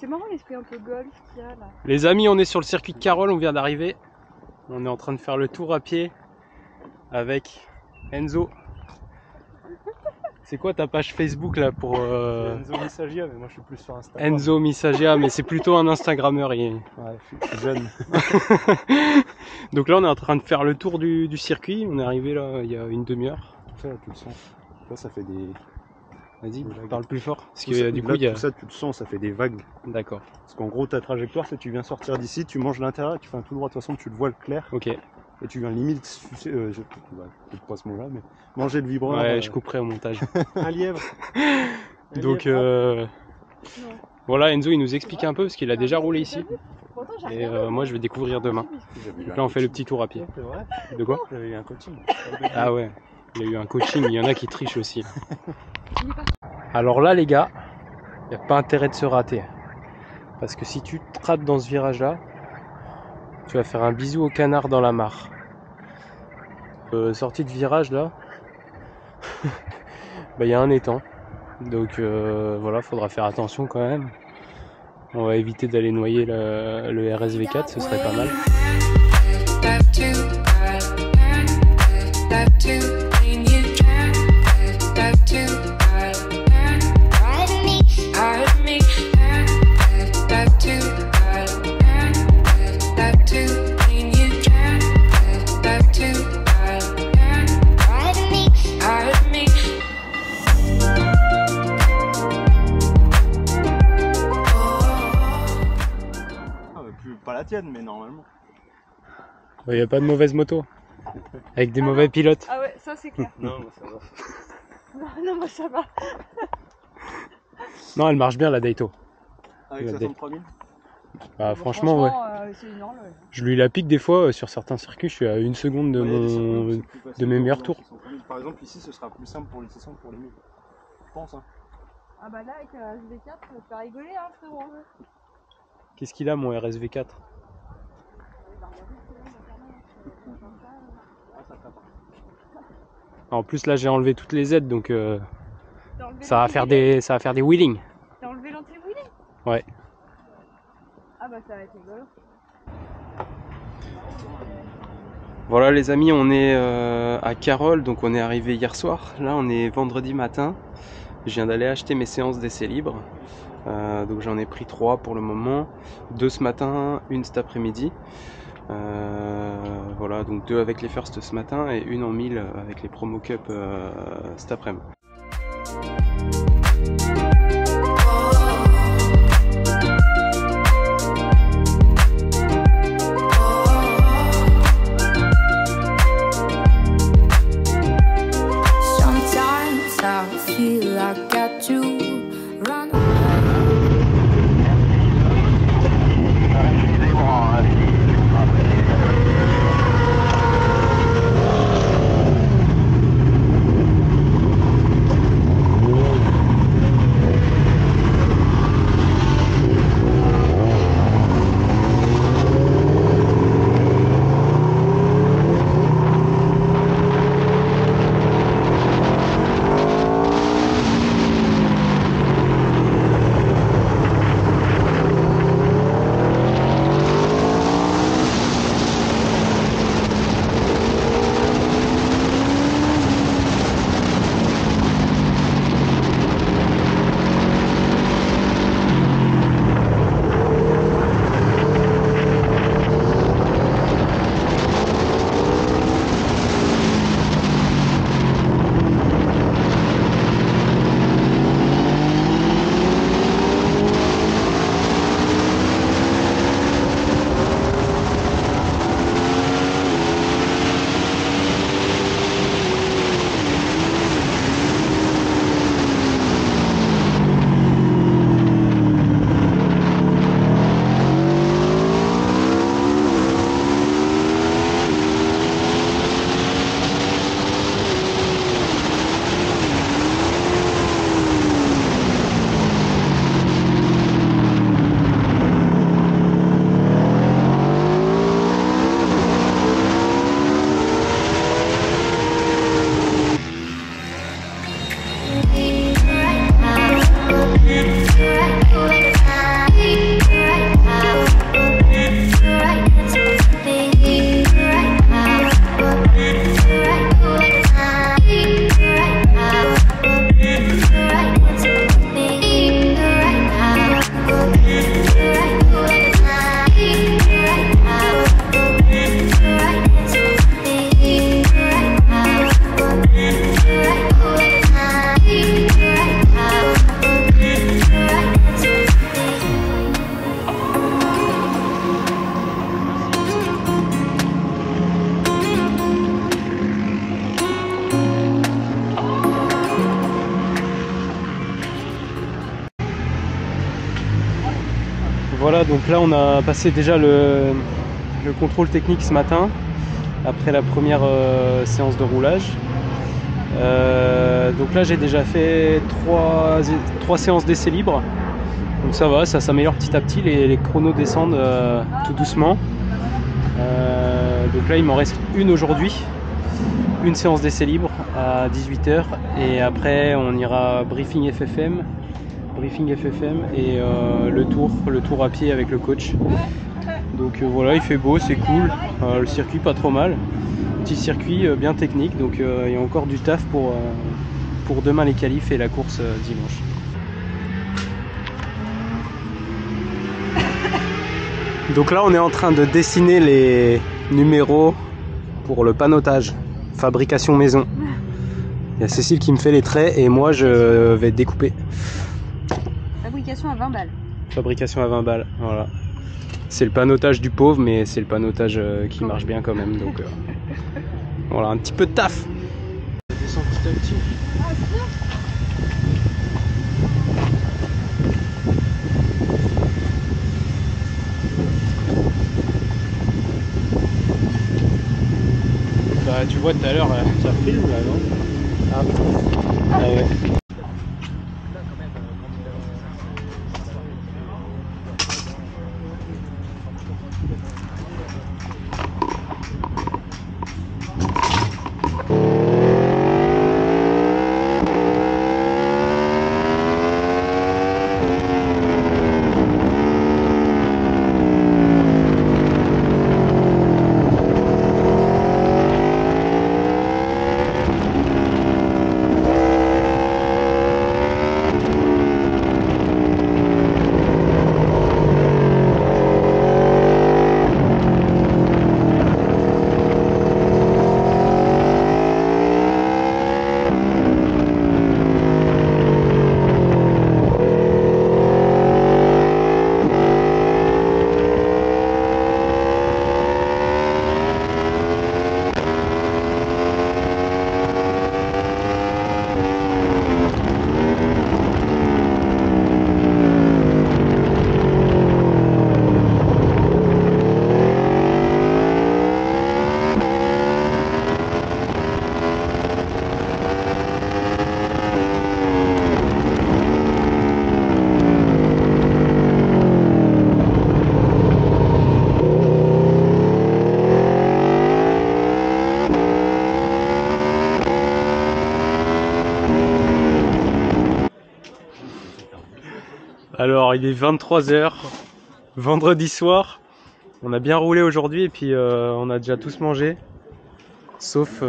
C'est marrant l'esprit un peu golf qu'il y a là. Les amis, on est sur le circuit de Carole, on vient d'arriver. On est en train de faire le tour à pied avec Enzo. C'est quoi ta page Facebook là pour Enzo Misagia, mais moi je suis plus sur Instagram. Enzo Misagia, mais c'est plutôt un Instagrammeur. Ouais, je suis jeune. Donc là on est en train de faire le tour du circuit. On est arrivé là il y a une demi-heure. Tout ça, tu le sens. Là, ça fait des... Vas-y, parle plus fort. Parce Tout que ça, du coup là, il y a... tout ça, tu le sens, ça fait des vagues. D'accord. Parce qu'en gros, ta trajectoire, c'est tu viens sortir d'ici, tu manges l'intérieur, tu fais un tout droit, de toute façon, tu le vois le clair. Ok. Et tu viens limite sucer, je ne pas ce mot-là, mais manger le vibreur. Ouais, je couperai au montage. Un lièvre. Donc voilà, Enzo il nous explique un peu parce qu'il a déjà roulé ici. Et moi je vais découvrir demain. Donc là on fait le petit tour à pied. C'est vrai. De quoi? J'avais eu un coaching. Ah ouais, il y a eu un coaching, il y en a qui trichent aussi. Alors là les gars, il n'y a pas intérêt de se rater. Parce que si tu te rates dans ce virage là, tu vas faire un bisou au canard dans la mare. Sortie de virage là, bah, y a un étang. Donc voilà, faudra faire attention quand même. On va éviter d'aller noyer le RSV4, ce serait pas mal. Pas la tienne, mais normalement. Il n'y a pas de mauvaise moto. Avec des mauvais pilotes. Ah ouais, ça c'est clair. Non, moi ça va. Non, moi ça va. Non, elle marche bien la Daito. Avec La 63 000 Bah, franchement, ouais. C'est énorme. Ouais. Je lui la pique des fois sur certains circuits, je suis à 1 seconde de mes meilleurs tours. Par exemple, ici ce sera plus simple pour les 600 que pour les 1000. Je pense. Hein. Ah bah là, avec la SV4, ça va te faire rigoler, hein, frérot. Qu'est-ce qu'il a mon RSV4? En plus là j'ai enlevé toutes les aides donc ça va faire des wheelings. T'as enlevé l'anti-wheeling? Ouais. Ah bah ça va être rigolo. Voilà les amis, on est à Carole, donc on est arrivé hier soir. Là on est vendredi matin. Je viens d'aller acheter mes séances d'essai libre. Donc j'en ai pris 3 pour le moment. 2 ce matin, 1 cet après-midi. Voilà, donc 2 avec les first ce matin et 1 en 1000 avec les promo cup cet après-midi. Voilà, donc là on a passé déjà le contrôle technique ce matin, après la première séance de roulage. Donc là j'ai déjà fait 3 séances d'essai libre. Donc ça va, ça s'améliore petit à petit, les chronos descendent tout doucement. Donc là il m'en reste une aujourd'hui, une séance d'essai libre à 18 h et après on ira briefing FFM et le tour à pied avec le coach. Donc voilà, il fait beau, c'est cool, le circuit pas trop mal, petit circuit bien technique, donc il y a encore du taf pour demain les qualifs et la course dimanche. Donc là on est en train de dessiner les numéros pour le panotage, fabrication maison. Il y a Cécile qui me fait les traits et moi je vais découper. Fabrication à 20 balles. Fabrication à 20 balles, voilà. C'est le panotage du pauvre, mais c'est le panotage qui marche bien quand même. Donc voilà, un petit peu de taf. Ça descend petit à petit. Ah, c'est bien. Bah tu vois tout à l'heure, ça filme là, non? Ah ouais. Alors il est 23 h, vendredi soir, on a bien roulé aujourd'hui et puis on a déjà tous mangé, sauf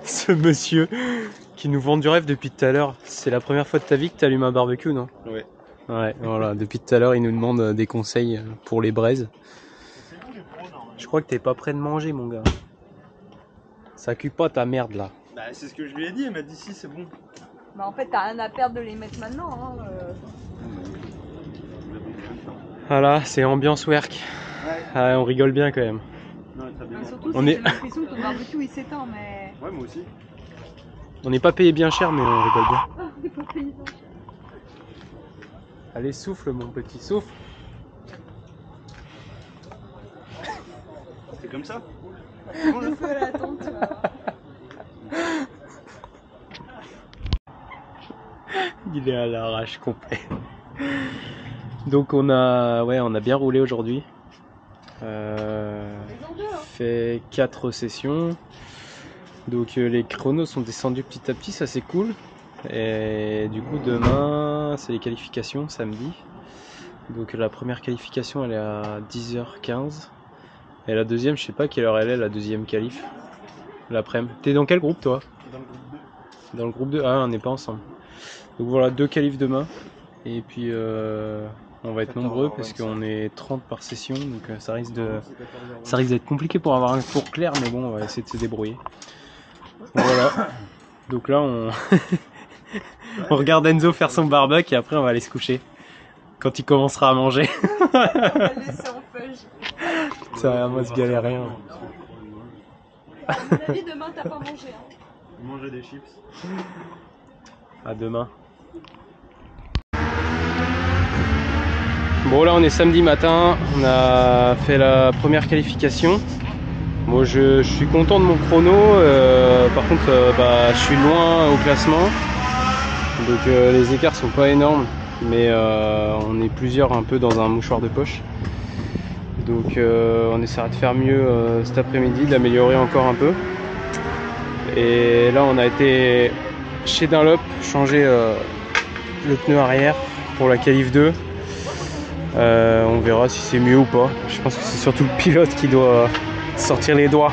ce monsieur qui nous vend du rêve depuis tout à l'heure. C'est la première fois de ta vie que tu allumes un barbecue, non? Ouais. Ouais, voilà, depuis tout à l'heure il nous demande des conseils pour les braises. Je crois que t'es pas prêt de manger mon gars. Ça cuit pas ta merde là. Bah c'est ce que je lui ai dit, elle m'a dit si c'est bon. Bah en fait t'as rien à perdre de les mettre maintenant. Hein, Voilà, c'est ambiance work. Ouais. Ah, on rigole bien quand même. Non, très bien. Surtout On si est- j'ai l'impression que ton barbecue il s'éteint mais... Ouais, moi aussi. On n'est pas payé bien cher mais on rigole bien. Ah, on est pas payé. Allez souffle mon petit, souffle. C'est comme ça. Le feu à la tente, tu vois. Il est à l'arrache complet. Donc on a bien roulé aujourd'hui. Fait 4 sessions. Donc les chronos sont descendus petit à petit, ça c'est cool. Et du coup demain c'est les qualifications samedi. Donc la première qualification elle est à 10h15. Et la deuxième, je sais pas quelle heure elle est, la deuxième qualif. L'après-midi. T'es dans quel groupe toi? Dans le groupe 2. Dans le groupe 2. Ah, on n'est pas ensemble. Donc voilà, 2 qualifs demain. Et puis on va être nombreux parce qu'on est 30 par session. Donc ça risque d'être compliqué pour avoir un tour clair, mais bon, on va essayer de se débrouiller. Voilà. Donc là, on regarde Enzo faire son barbecue et après on va aller se coucher. Quand il commencera à manger. On va le laisser en feuille. Ça va, moi je galère rien. À mon avis demain t'as pas mangé. Hein. Manger des chips. À demain. Bon là on est samedi matin, on a fait la première qualification. Moi je suis content de mon chrono, par contre je suis loin au classement. Donc les écarts sont pas énormes, mais on est plusieurs un peu dans un mouchoir de poche. Donc on essaiera de faire mieux cet après-midi, d'améliorer encore un peu. Et là on a été chez Dunlop changer le pneu arrière pour la qualif 2. On verra si c'est mieux ou pas. Je pense que c'est surtout le pilote qui doit sortir les doigts.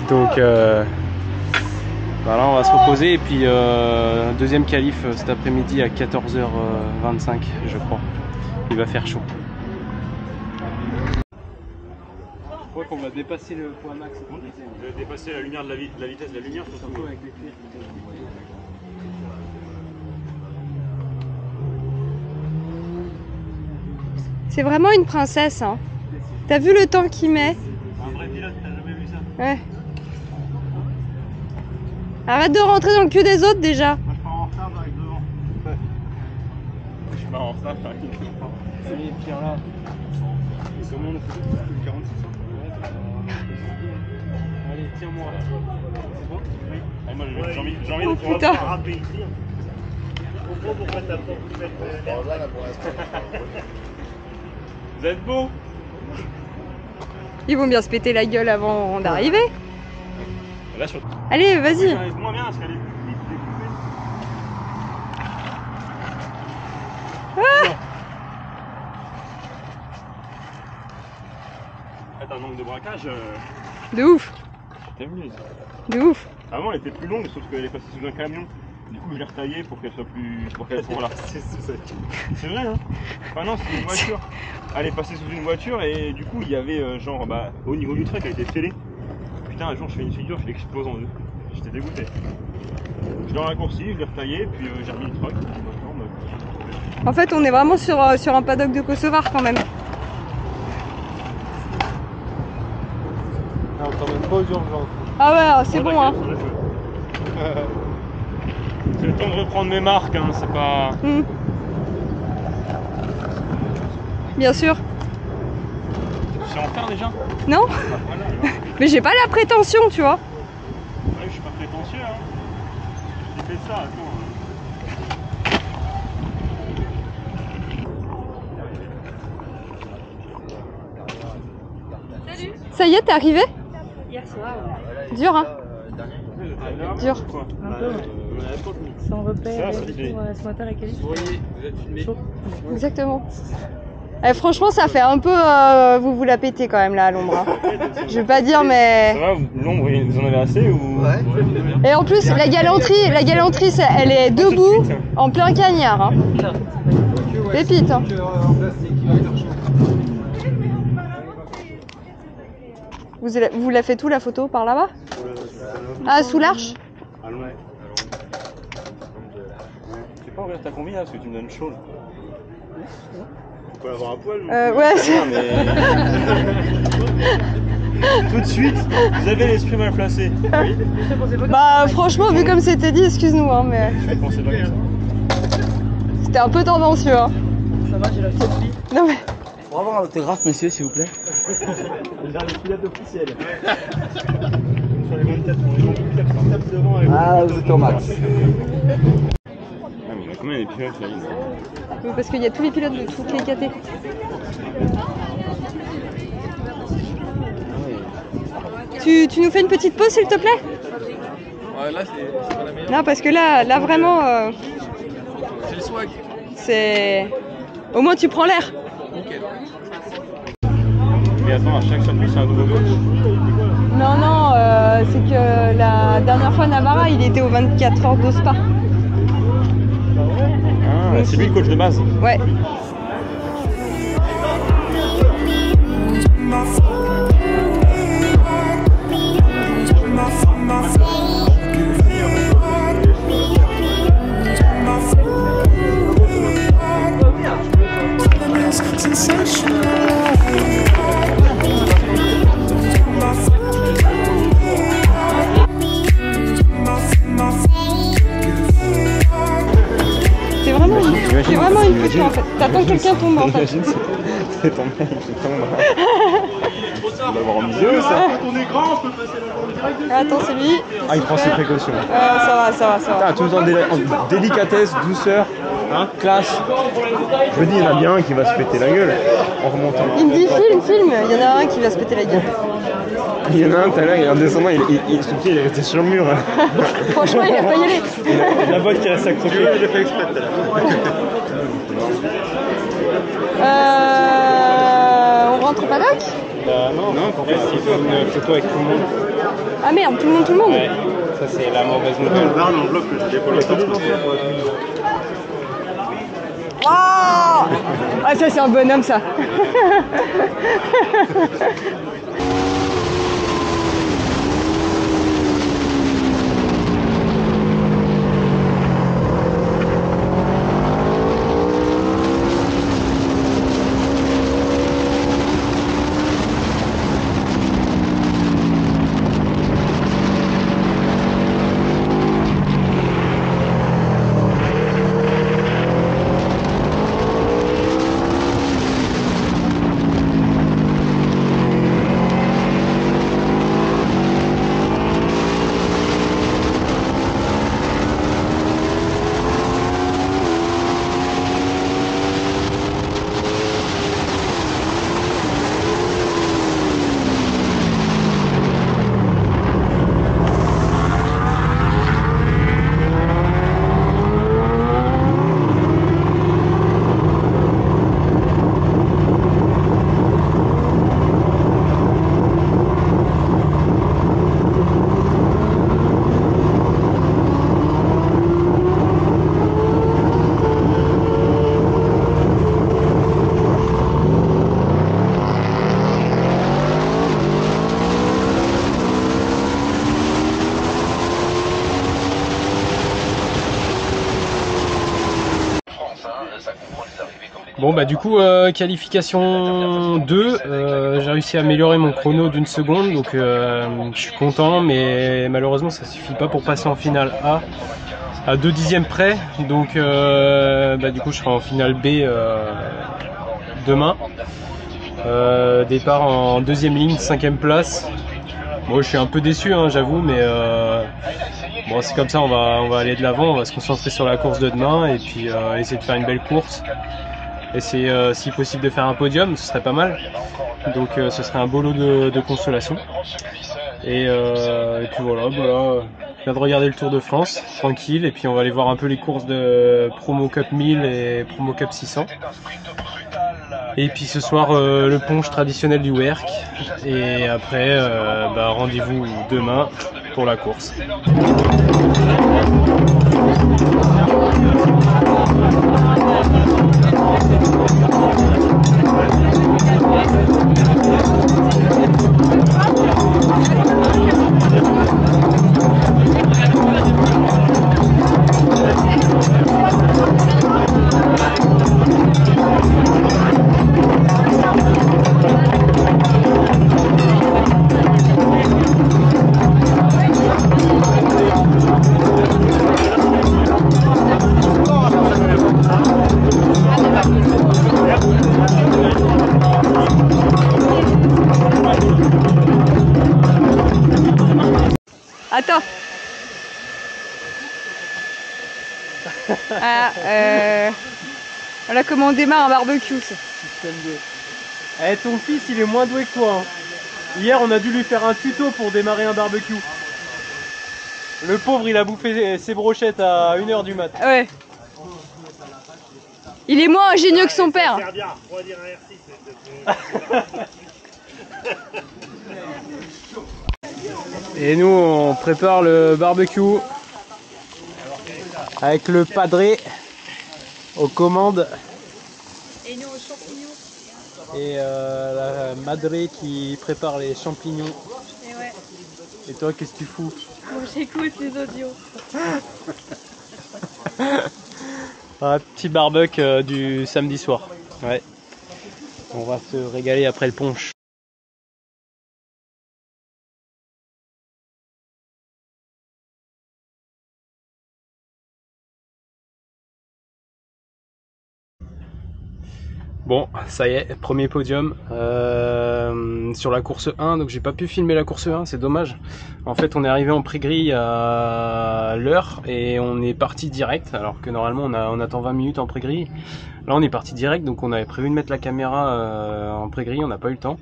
Donc voilà, on va se reposer et puis deuxième qualif cet après-midi à 14h25 je crois. Il va faire chaud. Je crois qu'on va dépasser le point max. Vous avez dépassé la lumière de la vitesse de la lumière, surtout avec les cuirs. C'est vraiment une princesse, hein. T'as vu le temps qu'il met? Un vrai pilote, t'as jamais vu ça? Ouais. Arrête de rentrer dans le cul des autres déjà. Moi je pars en retard avec devant. Je pars en retard avec devant. Allez, Pierre là. Et comment on a fait 46 ans? Allez, tiens-moi. C'est bon? Oui. Allez, moi j'ai envie Oh, de putain. rattraper ici. Vous êtes beau? Ils vont bien se péter la gueule avant d'arriver. Là, sur... Allez, vas-y. Oui, moins bien parce qu'elle est vite découpée. T'as un angle de braquage. De ouf. T'amuses. De ouf. Avant, elle était plus longue, sauf qu'elle est passée sous un camion. Du coup, je l'ai retaillée pour qu'elle soit plus. Pour qu'elle soit là. C'est vrai, hein? Enfin, non, c'est une voiture. Elle est passée sous une voiture et du coup, il y avait genre, au niveau du truc, elle était fêlée. Putain, un jour, je fais une figure, je l'explose en deux. J'étais dégoûté. Je l'ai raccourci, je l'ai retaillé, puis j'ai remis le truc. En fait, on est vraiment sur un paddock de Kosovar quand même. Ah, on t'emmène pas aux urgences. Ah ouais, c'est bon, hein. C'est le temps de reprendre mes marques, hein, c'est pas... Bien sûr. Tu sais en faire déjà? Non? Voilà, alors. Mais j'ai pas la prétention, tu vois. Ouais, je suis pas prétentieux, hein. J'ai fait ça, attends. Ça y est, t'es arrivé? Hier soir, Dur, hein? Dur. Quoi? un peu. Sans repère Ça, et c'est- tout, ce matin la qualité. Exactement. Eh, franchement, ça fait un peu... vous la pétez quand même là à l'ombre. Hein. Je vais pas dire, Ça mais... va, l'ombre, vous en avez assez ou... Ouais. Et en plus, la galanterie, elle est debout en plein cagnard. Hein. Pépite. Hein. Vous la faites où la photo? Par là-bas? Ah, sous l'arche? Ouais. Tu peux pas ouvrir ta combi là parce que tu me donnes chaud. Tu peux l'avoir à poil Ouais. Tout de suite, vous avez l'esprit mal placé. Bah franchement, vu comme c'était dit, excuse-nous, hein, mais Je pensais pas comme ça. c'était un peu tendancieux. Hein. Ça va, j'ai la selfie. Non mais... Pour avoir un autographe, monsieur, s'il vous plaît. J'ai un pilote officiel. Sur les 24, on est 24 devant avec Ah, vous êtes au max. Ah, mais il y a combien les pilotes là? Oui, parce qu'il y a tous les pilotes de toutes les KT. Tu nous fais une petite pause, s'il te plaît? Ouais, là, c'est pas la meilleure. Non, parce que là vraiment, C'est le swag. c'est... Au moins, tu prends l'air. Mais attends, à chaque circuit, c'est un nouveau coach. Non, non, c'est que la dernière fois, Navarra, il était aux 24 heures de Spa. Ah, c'est lui le coach de base. Ouais. C'est vraiment... C'est vraiment une photo en fait. T'attends que quelqu'un tombe en fait. Imagine, c'est ton mec qui tombe. On va voir en vidéo ça. Attends, c'est lui. Ah, il prend ses précautions. Ça va. Ah, tout en délicatesse, douceur, hein, classe. Je me dis, il y en a bien un qui va se péter la gueule en remontant. Il me dit film. Il y en a un qui va se péter la gueule. Il y en a un tout à l'heure, en descendant, son pied il est resté sur le mur. Franchement, il a pas y aller. La boîte qui reste accrochée. J'ai fait exprès tout à l'heure. On rentre au paddock? Non, en fait, il faut une photo avec tout le monde. Ah merde, tout le monde. Ouais, ça c'est la mauvaise nouvelle. Ah, ça c'est un bonhomme ça. Bon bah du coup qualification 2, j'ai réussi à améliorer mon chrono d'une seconde, donc je suis content, mais malheureusement ça suffit pas pour passer en finale A à 2 dixièmes près, donc bah, du coup je serai en finale B demain. Départ en deuxième ligne, 5ème place. Bon, je suis un peu déçu, hein, j'avoue, mais bon, c'est comme ça, on va aller de l'avant, on va se concentrer sur la course de demain et puis essayer de faire une belle course. Essayer si possible de faire un podium, ce serait pas mal. Donc ce serait un beau lot de consolation. Et puis voilà, je viens de regarder le Tour de France, tranquille, et puis on va aller voir un peu les courses de Promo Cup 1000 et Promo Cup 600. Et puis ce soir le punch traditionnel du WERC. Et après bah, rendez-vous demain pour la course. Attends. Voilà comment on démarre un barbecue. Ça. Eh, ton fils il est moins doué que toi. Hein. Hier on a dû lui faire un tuto pour démarrer un barbecue. Le pauvre il a bouffé ses brochettes à 1 h du mat. Ouais. Il est moins ingénieux que son père. Et nous on prépare le barbecue avec le padré aux commandes. Et nous aux champignons. Et la madré qui prépare les champignons. Et ouais. Et toi qu'est-ce que tu fous? Bon, j'écoute les audios. Un petit barbecue du samedi soir. Ouais. On va se régaler après le punch. Bon, ça y est, premier podium sur la course 1, donc j'ai pas pu filmer la course 1, c'est dommage. En fait, on est arrivé en pré-grille à l'heure et on est parti direct, alors que normalement on attend 20 minutes en pré-grille. Là, on est parti direct, donc on avait prévu de mettre la caméra en pré-grille, on n'a pas eu le temps.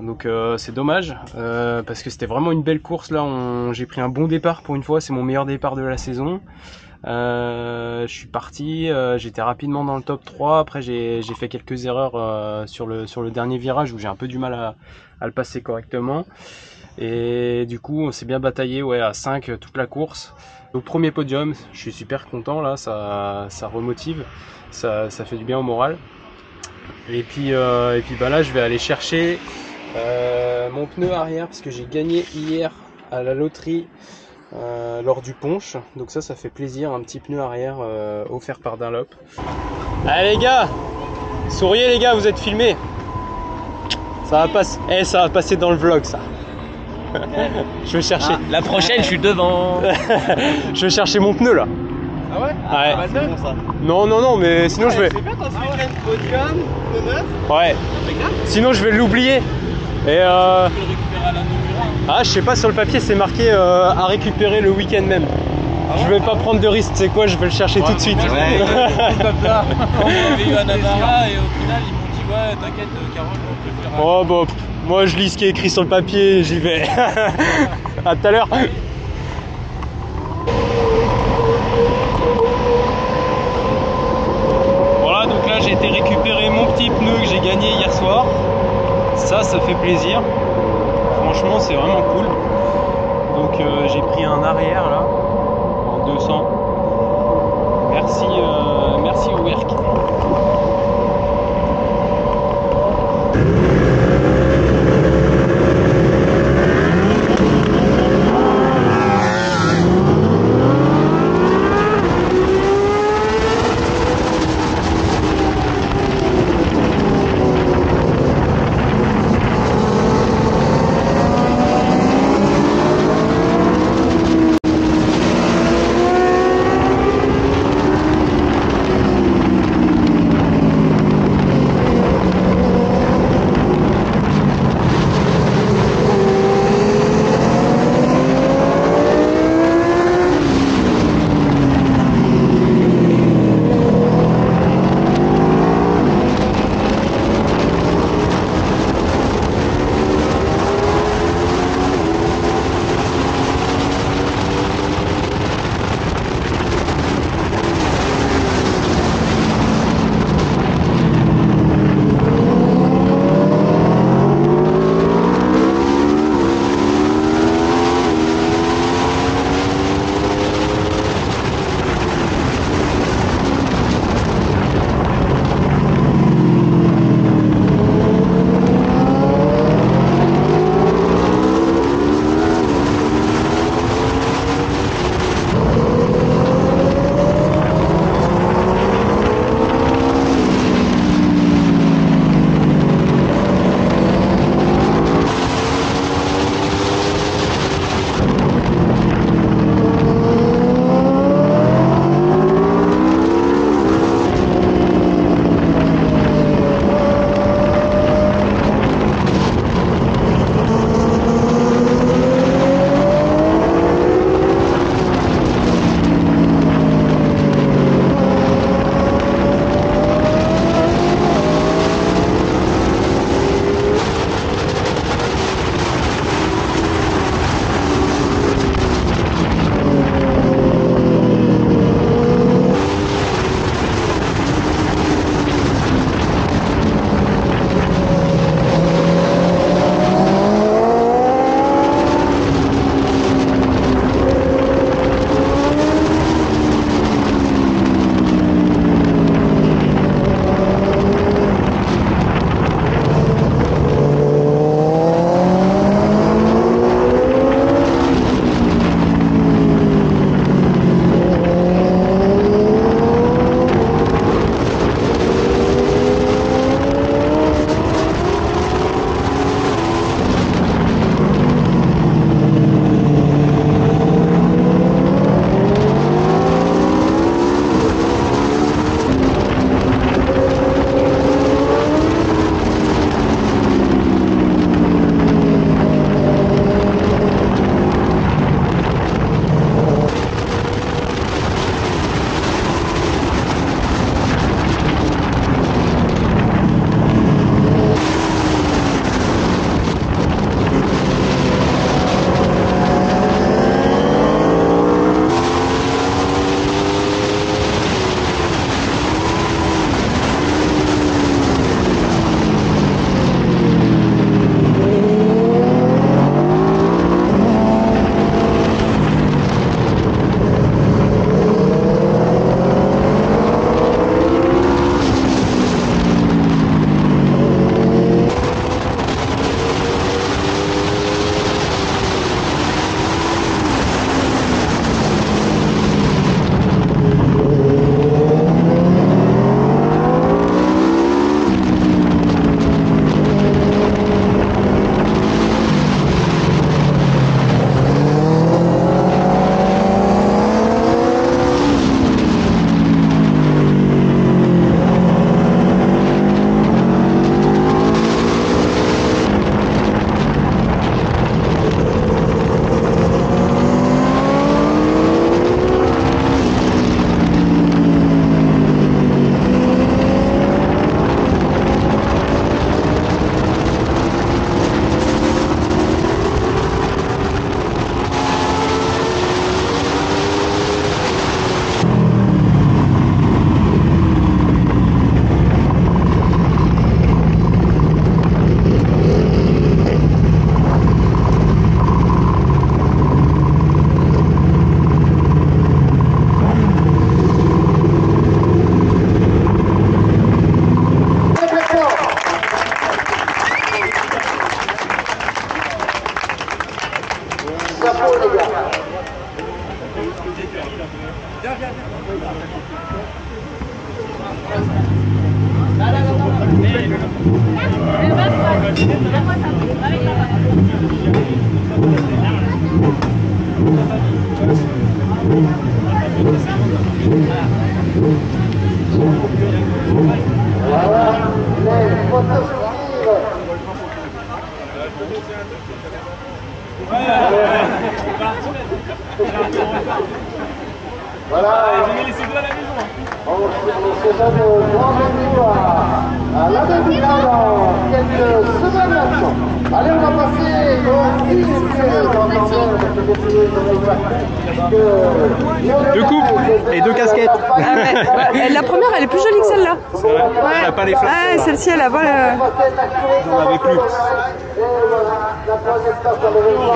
Donc c'est dommage, parce que c'était vraiment une belle course. Là, j'ai pris un bon départ pour une fois, c'est mon meilleur départ de la saison. Je suis parti, j'étais rapidement dans le top 3, après j'ai fait quelques erreurs sur le dernier virage où j'ai un peu du mal à le passer correctement. Et du coup on s'est bien bataillé, ouais, à 5 toute la course. Donc premier podium, je suis super content là, ça remotive, ça fait du bien au moral. Et puis bah là je vais aller chercher mon pneu arrière parce que j'ai gagné hier à la loterie lors du punch, donc ça fait plaisir, un petit pneu arrière offert par Dunlop. Allez les gars, souriez les gars, vous êtes filmés. Ça va passer dans le vlog ça. Je vais chercher. Ah, la prochaine, je suis devant. Je vais chercher mon pneu là. Ah ouais? Ouais. Ah, bah, c'est bon, ça. Non, mais sinon je vais. C'est bien, t'as fait podium, pneu neuf. Ouais. Sinon je vais l'oublier. Et Tu peux le récupérer à la numéro 1. ah, je sais pas, sur le papier c'est marqué à récupérer le week-end même. Ah Je vais pas prendre de risque, c'est quoi, je vais le chercher tout de suite. Ouais. Comme ça. On avait eu un Navara et au final ils m'ont dit ouais t'inquiète Carole, on peut faire. Oh bah moi je lis ce qui est écrit sur le papier, j'y vais. À tout à l'heure. Voilà, donc là j'ai été récupérer mon petit pneu que j'ai gagné hier soir. Ça fait plaisir. Franchement c'est vraiment cool. Donc j'ai pris un arrière là en 200. Merci au Werk. Voilà, on se donne grand rendez-vous à la demi-finale dans quelques semaines maintenant. Allez, on va passer au fil Deux coupes et deux casquettes. Ah ouais. La première, elle est plus jolie que celle-là. C'est vrai. Elle a pas les flammes. Ah, celle-ci, elle a pas le... On n'en avait plus. Et voilà, la troisième place, malheureusement.